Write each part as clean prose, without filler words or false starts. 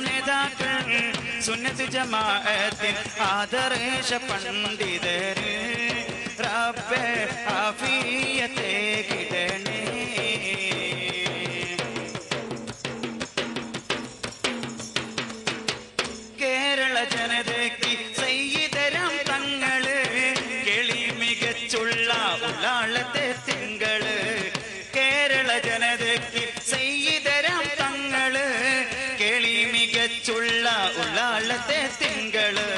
നേതാക്കൾ സുന്നത്ത് ജമാഅത്തിൻ ആദർശ പണ്ഡിതര് റബ്ബേ ആഫിയത്തെ കിടണേ. കേരള ജനതയ്ക്ക് സയ്യിദരം തങ്ങള് കേളി മികച്ചുള്ള ഉള്ളാളത്തെ തിങ്കള്. കേരള ജനതയ്ക്ക് സയ്യിദരം തങ്ങള് കേളി മികച്ചുള്ള ഉള്ളാളത്തെ തിങ്കള്.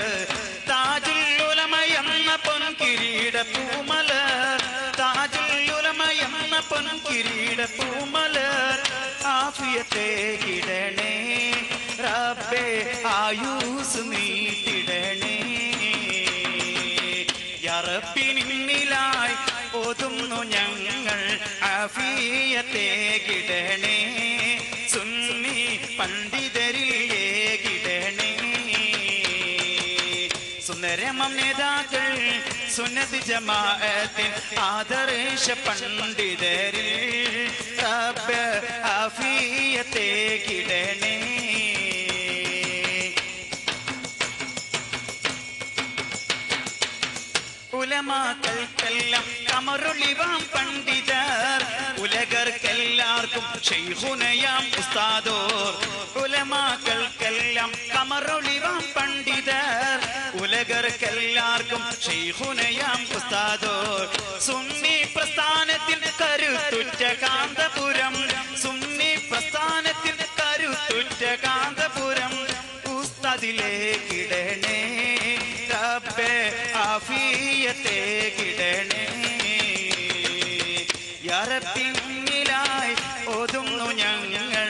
താജുൽ ഉലമയെന്ന പൊൻകിരീട പൂമലർ, താജുൽ ഉലമയെന്ന പൊൻകിരീട പൂമലർ ആഫിയത്തെ കിടണേ റബ്ബേ ആയുസ് നീട്ടിടണേ. യാ റബ്ബി നിന്നിലായി ഓതുന്നു ഞങ്ങൾ ആഫിയത്തെ കിടണേ. സുന്നി പണ്ഡിതരിലേ കിടണേ. സുന്ദരമം നേതാക്കൾ സുന്നത്ത് ജമാഅത്തിൻ ആദർശ പണ്ഡിതരിൽ റബ്ബ് ആഫിയത്തെ കിടണേ. ഉലമാക്കൾക്കെല്ലാം കമറുളിവാം പണ്ഡിതർ, ഉലകർക്കെല്ലാവർക്കും ശൈഖുനയാം ഉസ്താദോർ. ഉലമാക്കൾക്കെല്ലാം കമറുളിവാം പണ്ഡിതർ, ഉലകർക്കെല്ലാവർക്കും ശൈഖുനയാം ഉസ്താദോർ. സുന്നി പ്രസ്ഥാനത്തിൽ കരുത്തുറ്റ കാന്തപുരം, സുന്നി പ്രസ്ഥാനത്തിൽ കരുത്തുറ്റ കാന്തപുരം ഉസ്താദിലേക്കിടണേ റബ്ബേ ആഫിയത്തെ കിടണേ. യാ റബ്ബി നിന്നിലായി ഓതുന്നു ഞങ്ങൾ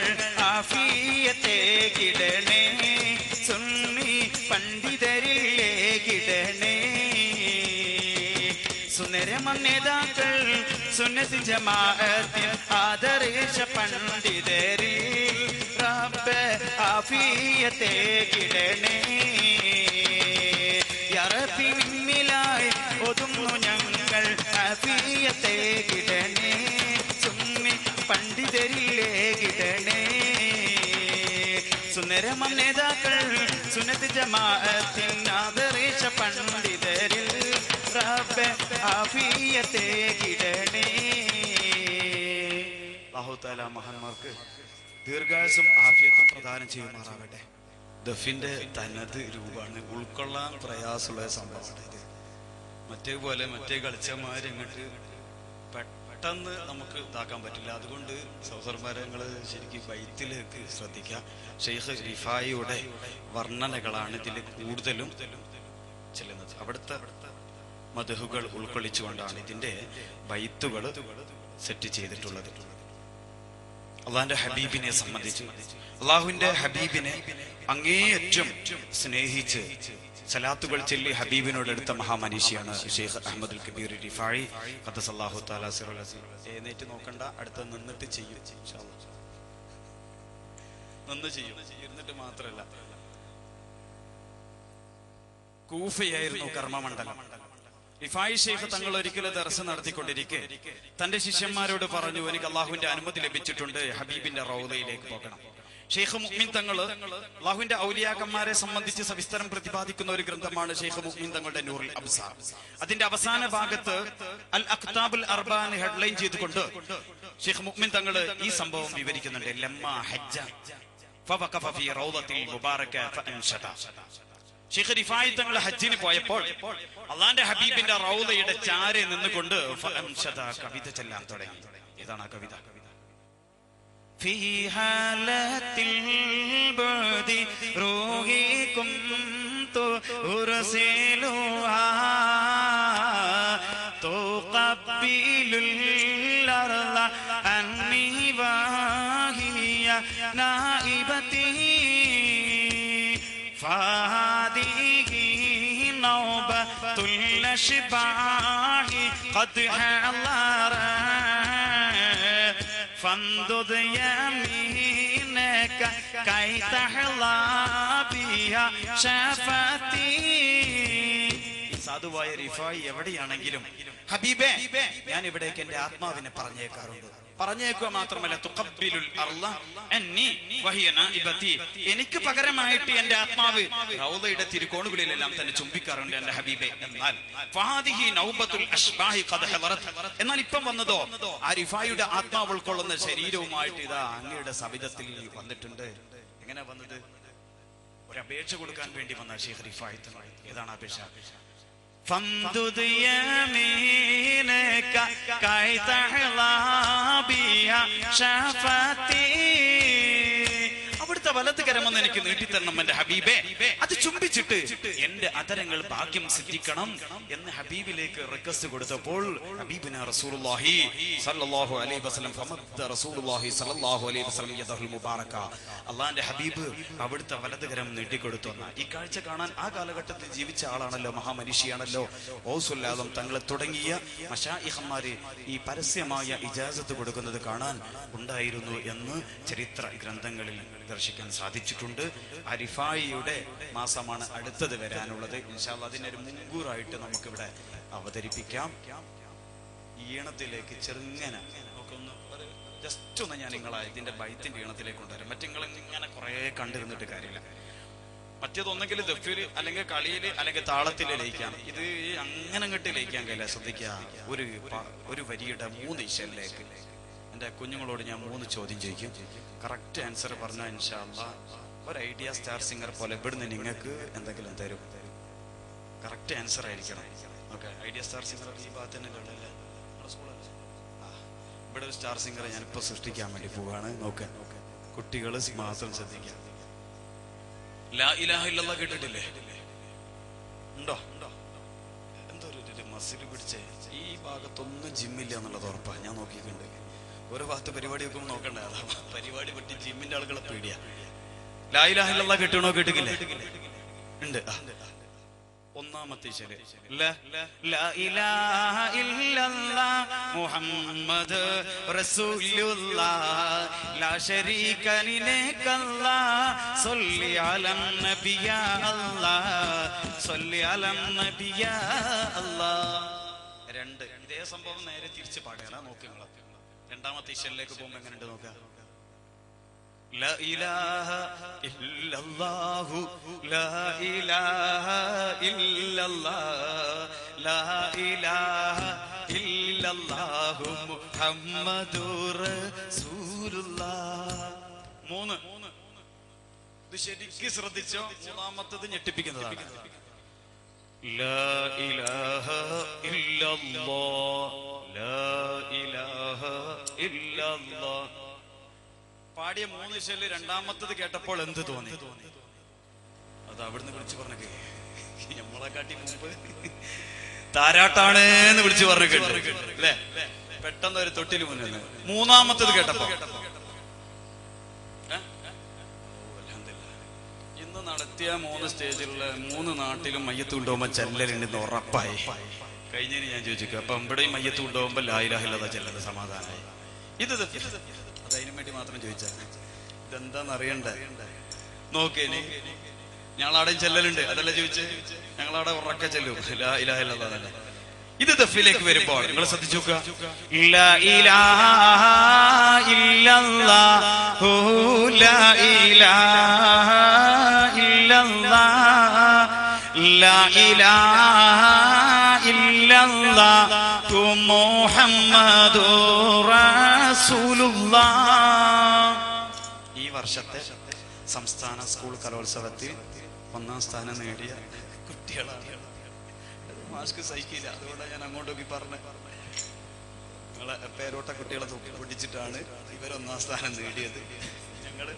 ആഫിയത്തെ കിടണേ. സുന്നി പണ്ഡിതരിലേ കിടണേ. സുന്ദരമം നേതാക്കൾ സുന്നത്ത് ജമാഅത്തിൻ ആദർശ പണ്ഡിതരിൽ റബ്ബ് ആഫിയത്തെ കിടണേ. യാ റബ്ബി നിന്നിലായി ഓതുന്നു ഞങ്ങൾ ആഫിയത്തെ കിടണേ. സുന്നി പണ്ഡിതരിലേ കിടണേ. സുന്ദരമം നേതാക്കൾ സുന്നത്ത് ജമാഅത്തിൻ ആദർശ പണ്ഡിതരിൽ റബ്ബ് ആഫിയത്തെ കിടണേ. അല്ലാഹു തആല മഹാന്മാർക്ക് ദീർഘായുസ്സും ആഫിയത്തും പ്രദാനം ചെയ്യുമാറാകട്ടെ. ദഫിന്റെ തനത് രൂപമാണ്, ഉൾക്കൊള്ളാൻ പ്രയാസമുള്ള സംഭവമാണ് ഇത്. മറ്റേപോലെ മറ്റേ കളിച്ചമാരിങ്ങോട്ട് പെട്ടെന്ന് നമുക്ക് ഇതാക്കാൻ പറ്റില്ല. അതുകൊണ്ട് സഹോദരന്മാരെ നിങ്ങൾ ശരിക്കും ബൈത്തിലേക്ക് ശ്രദ്ധിക്കുക. ഷെയ്ഖ് റിഫായിയുടെ വർണ്ണനകളാണ് ഇതിൽ കൂടുതലും ചെല്ലുന്നത്. അവിടുത്തെ മദ്ഹുകൾ ഉൾക്കൊള്ളിച്ചുകൊണ്ടാണ് ഇതിന്റെ ബൈത്തുകൾ സെറ്റ് ചെയ്തിട്ടുള്ളത്. അള്ളാഹിന്റെ ഹബീബിനെ സംബന്ധിച്ച്, അള്ളാഹുവിന്റെ ഹബീബിനെ അങ്ങേയറ്റം സ്നേഹിച്ച് സലാത്തുകൾ ചൊല്ലി ഹബീബിനോട് എടുത്ത മഹാമനീഷിയാണ് ഷെയ്ഖ് അഹ്മദുൽ കബീർ റിഫായി ഖദ്ദസല്ലാഹു തആല സിറൽ അസീം. എഴുന്നേറ്റ് നോക്കണ്ട, അടുത്ത് നിന്നിട്ട് ചെയ്യും, ഇൻഷാ അല്ലാഹ്. നിന്ന് ചെയ്യും, ഇരുന്നിട്ട് മാത്രമല്ല. കൂഫയായിരുന്നു കർമ്മമണ്ഡലം. റിഫായി ഷെയ്ഖ് തങ്ങൾ ഒരിക്കലും ദർസ് നടത്തിക്കൊണ്ടിരിക്കെ തന്റെ ശിഷ്യന്മാരോട് പറഞ്ഞു, എനിക്ക് അള്ളാഹുവിന്റെ അനുമതി ലഭിച്ചിട്ടുണ്ട്, ഹബീബിന്റെ റൗദയിലേക്ക് പോകണം. ഷെയ്ഖ് മുഅ്മിൻ തങ്ങൾ അള്ളാഹുവിന്റെ ഔലിയാക്കന്മാരെ സംബന്ധിച്ച് സവിസ്തരം പ്രതിപാദിക്കുന്ന ഒരു ഗ്രന്ഥമാണ് ഷെയ്ഖ് മുഅ്മിൻ തങ്ങളുടെ നൂറുൽ അബ്സാർ. അതിന്റെ അവസാന ഭാഗത്ത് അൽ അഖ്താബുൽ അർബാൻ ഹെഡ്ലൈൻ ചെയ്തുകൊണ്ട് ഷെയ്ഖ് മുഅ്മിൻ തങ്ങൾ ഈ സംഭവം വിവരിക്കുന്നുണ്ട്. ലമ്മാ ഹജ്ജ ഫവഖഫ ഫീ റൗദത്തിൽ മുബാറക ഫഅൻഷദ. ഷെയ്ഖ് റിഫായി തങ്ങൾ ഹജ്ജിന് പോയപ്പോൾ അള്ളാന്റെ ഹബീബിന്റെ റൗദയുടെ ചാരെ നിന്നുകൊണ്ട് ഫഅൻഷദ കവിത ചൊല്ലാൻ തുടങ്ങി. ഇതാണ് ആ കവിത. في حالة البعد روحي كنت أرسلها تقبل الأرض عني وهي نائبتي فهذه نوبة الأشباح قد حضرت فامدد يمينك كي تحظى بها شفتي. സാധുവായ റിഫായി എവിടെയാണെങ്കിലും ഹബീബേ ഞാൻ ഇവിടേക്ക് എന്റെ ആത്മാവിനെ പറഞ്ഞേക്കാറുണ്ട്. പറഞ്ഞേക്കുക മാത്രമല്ല തുഖബ്ബിലുൽ അർള അന്നി വഹിയ നാഇബതി, എനിക്ക് പകരമായിട്ട് എന്റെ ആത്മാവ് റൗളയുടെ തിരുക്കോണുകളിലെല്ലാം തന്നെ ചുംബിക്കാറുണ്ട് എന്റെ ഹബീബെ. എന്നാൽ ഫഹാദിഹി നൗബത്തുൽ അശ്ബാഹി ഖദ് ഹദറത്, എന്നാൽ ഇപ്പം വന്നതോ ആ റിഫായിയുടെ ആത്മാവ് ഉൾക്കൊള്ളുന്ന ശരീരവുമായിട്ട് ഇതാ അങ്ങയുടെ സവിധത്തിൽ വന്നിട്ടുണ്ട്. എങ്ങനെ വന്നത്? ഒരു അപേക്ഷ കൊടുക്കാൻ വേണ്ടി വന്ന ശൈഖ് റിഫായി. ഏതാണ് അപേക്ഷ? فامدد يمينك كي تحظى بها شفتي, അവിടുത്തെ വലത് കരമൊന്ന് എനിക്ക് നീട്ടിത്തരണം എന്റെ ഹബീബെ, അത് ചുംബിച്ചിട്ട് എന്റെ അതരങ്ങൾ ഭാഗ്യം സിദ്ധിക്കണം എന്ന് ഹബീബിലേക്ക് റിക്വസ്റ്റ് കൊടുത്തപ്പോൾ ഹബീബിന റസൂലുള്ളാഹി സ്വല്ലല്ലാഹു അലൈഹി വസല്ലം ഫമദ്ദ റസൂലുള്ളാഹി സ്വല്ലല്ലാഹു അലൈഹി വസല്ലം യദഹുൽ മുബാറക, അല്ലാഹുവിന്റെ ഹബീബ് അവിടുത്തെ വലത് കരം നീട്ടിക്കൊടുത്തു. ഈ കാഴ്ച കാണാൻ ആ കാലഘട്ടത്തിൽ ജീവിച്ച ആളാണല്ലോ, മഹാമനീഷിയാണല്ലോ ഗൗസുൽ ആദം തങ്ങളെ തുടങ്ങിയ മശായിഖന്മാര് ഈ പരസ്യമായ ഇജാസത്ത് കൊടുക്കുന്നത് കാണാൻ ഉണ്ടായിരുന്നു എന്ന് ചരിത്ര ഗ്രന്ഥങ്ങളിൽ ദർശിക്കാൻ സാധിച്ചിട്ടുണ്ട്. റിഫായിയുടെ മാസമാണ് അടുത്തത് വരാനുള്ളത്. ഇൻഷാ അല്ലാഹ് അതിനൊരു മുൻകൂറായിട്ട് നമുക്കിവിടെ അവതരിപ്പിക്കാം. ഈണത്തിലേക്ക് ചെറുങ്ങനെ ജസ്റ്റ് ഒന്ന് ഞാൻ നിങ്ങളെ ഇതിന്റെ ബൈത്തിന്റെ ഈണത്തിലേക്ക് കൊണ്ടുവരാം. മറ്റിങ്ങൾ ഇങ്ങനെ കുറെ കണ്ടിരുന്നിട്ട് കാര്യമില്ല. മറ്റേതൊന്നെങ്കിൽ ദഫില് അല്ലെങ്കിൽ കളിയില് അല്ലെങ്കിൽ താളത്തില് ലയിക്കാം. ഇത് അങ്ങനെ അങ്ങോട്ട് ലയിക്കാൻ കഴിയില്ല. ശ്രദ്ധിക്കുക, ഒരു വരിയുടെ 3 ഇശലിലേക്ക് എന്റെ കുഞ്ഞുങ്ങളോട് ഞാൻ 3 ചോദ്യം ചോദിക്കും. കറക്റ്റ് ആൻസർ പറഞ്ഞാൽ ഇൻഷാ അല്ലാഹ് ഒരു ഐഡിയ സ്റ്റാർ സിംഗർ പോലെ ഇവിടുന്ന് നിങ്ങൾക്ക് എന്തെങ്കിലും തരും. കറക്റ്റ് ആൻസർ ആയിരിക്കണം. ഓക്കെ, ഐഡിയ സ്റ്റാർ സിംഗർ ഈ ഭാഗത്ത് തന്നെ ഉള്ളല്ലേ? ഇവിടെ ഒരു സ്റ്റാർ സിംഗറെ ഞാനിപ്പോ സൃഷ്ടിക്കാൻ വേണ്ടി പോവാണ്. നോക്കാൻ കുട്ടികൾ മാത്രം ശ്രദ്ധിക്കാം. ലാ ഇലാഹ ഇല്ലല്ലാഹ് കേട്ടിട്ടില്ലേ? ഉണ്ടോ? എന്തോ ഒരു മസിൽ പിടിച്ചേ. ഈ ഭാഗത്തൊന്നും ജിമ്മില്ല എന്നുള്ളത് ഉറപ്പാണ്. ഞാൻ നോക്കിയിട്ടുണ്ട്. ഓരോ ഭാഗത്ത് പരിപാടി വെക്കുമ്പോൾ നോക്കണ്ടേ, അതാ പരിപാടി പറ്റി ജിമ്മിന്റെ ആളുകളെ പേടിയാ. ലാ ഇലാഹ ഇല്ലല്ലാഹ് കേട്ടണോ? കേട്ടിട്ടില്ലേ? ഉണ്ട്. ഒന്നാമത്തെ ശരി ലാ ഇലാഹ ഇല്ലല്ലാഹ് മുഹമ്മദ് റസൂലുള്ളാഹ് ലാ ശരീക ലകല്ലാഹ് സ്വല്ലി അലൻ നബിയ അല്ലാഹ് സ്വല്ലി അലൻ നബിയ അല്ലാഹ്. 2 ഇതേ സംഭവം നേരെ തിരിച്ച് പാടുക. നോക്കുക, രണ്ടാമത്തെ ഇശലിലേക്ക് പോകുമ്പോ എങ്ങനെയുണ്ട് നോക്കുക. لا إله إلا الله لا إله إلا الله لا إله إلا الله محمد رسول الله. 3 ഇത് ശരിക്കും ശ്രദ്ധിച്ചോ. മൂന്നാമത്തത് ഞെട്ടിപ്പിക്കുന്നതാണ്. لا إله إلا الله لا إله إلا الله. പാടിയ 3 ഇശല് രണ്ടാമത്തത് കേട്ടപ്പോൾ എന്ത് തോന്നി? അത് അവിടുന്ന് വിളിച്ചു പറഞ്ഞേ, നമ്മളെ കാട്ടി മുമ്പ് താരാട്ടാണ് എന്ന് വിളിച്ചു പറഞ്ഞു അല്ലേ? പെട്ടെന്ന് ഒരു തൊട്ടില് മുന്നിൽ. മൂന്നാമത്തത് കേട്ടപ്പോ ഇന്ന് നടത്തിയ 3 സ്റ്റേജിലുള്ള 3 നാട്ടിലും മയ്യത്ത് കൊണ്ടുപോകുമ്പോ ചെല്ലലുണ്ടെന്ന് ഉറപ്പായി. കഴിഞ്ഞതിന് ഞാൻ ചോദിച്ചു, അപ്പൊ ഇവിടെയും മയ്യത്ത് കൊണ്ടുപോകുമ്പോ ലാ ഇലാഹ ഇല്ലല്ലാഹ് ചെല്ലത് സമാധാനമായി. ഇത് അതിനു വേണ്ടി മാത്രം ചോദിച്ചാൽ ഇതെന്താന്ന് അറിയണ്ടേ? നോക്കേനി ഞങ്ങളവിടെ ചെല്ലലുണ്ട്, അതല്ല ചോദിച്ചേ. ഞങ്ങളവിടെ ഉറക്കെ ചെല്ലും ലാ ഇലാഹ ഇല്ലല്ലാഹ് തന്നെ. ഇത് ദഫിലേക്ക് വരുമ്പോൾ നിങ്ങൾ ശ്രദ്ധിച്ചു നോക്കുക. ലാ ഇലാഹ ഇല്ലല്ലാഹു ലാ ഇലാഹ ഇല്ലല്ലാഹ് ലാ ഇലാഹ ഇല്ലല്ലാഹു മുഹമ്മദുർ റസൂലുള്ളാഹ്. ഈ വർഷത്തെ സംസ്ഥാന സ്കൂൾ കലോത്സവത്തിൽ 1ാം സ്ഥാനം നേടിയ കുട്ടികളാണ്. മാസ്ക് സഹിക്കില്ല, അതുകൊണ്ടാണ് ഞാൻ അങ്ങോട്ടൊക്കെ പറഞ്ഞത്. നിങ്ങളെ പേരോട്ട കുട്ടികളെ തൂക്കി പിടിച്ചിട്ടാണ് ഇവർ 1ാം സ്ഥാനം നേടിയത്. ഞങ്ങള്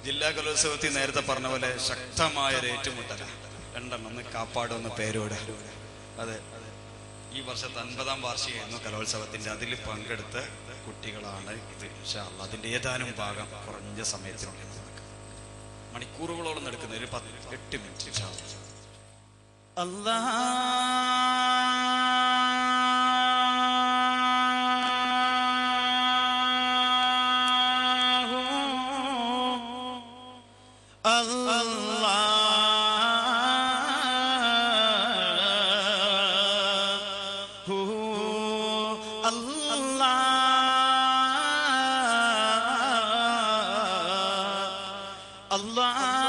ജില്ലാ കലോത്സവത്തിൽ നേരത്തെ പറഞ്ഞ പോലെ ശക്തമായ ഒരു ഏറ്റുമുട്ടല. 2 ഒന്ന് കാപ്പാട്, ഒന്ന് പേരോട്. അതെ, ഈ വർഷത്തെ 50ാം വാർഷികമായിരുന്നു കലോത്സവത്തിന്റെ. അതിൽ പങ്കെടുത്ത കുട്ടികളാണ് ഇത്. ഇൻഷാ അല്ലാഹ് അതിന്റെ ഏതാനും ഭാഗം കുറഞ്ഞ സമയത്തിനുള്ളിൽ മണിക്കൂറുകളോളം നടക്കുന്ന ഒരു 8 മിനിറ്റ് ഇൻഷാ അല്ലാഹ്. അല്ലാഹ് അല്ലാഹ്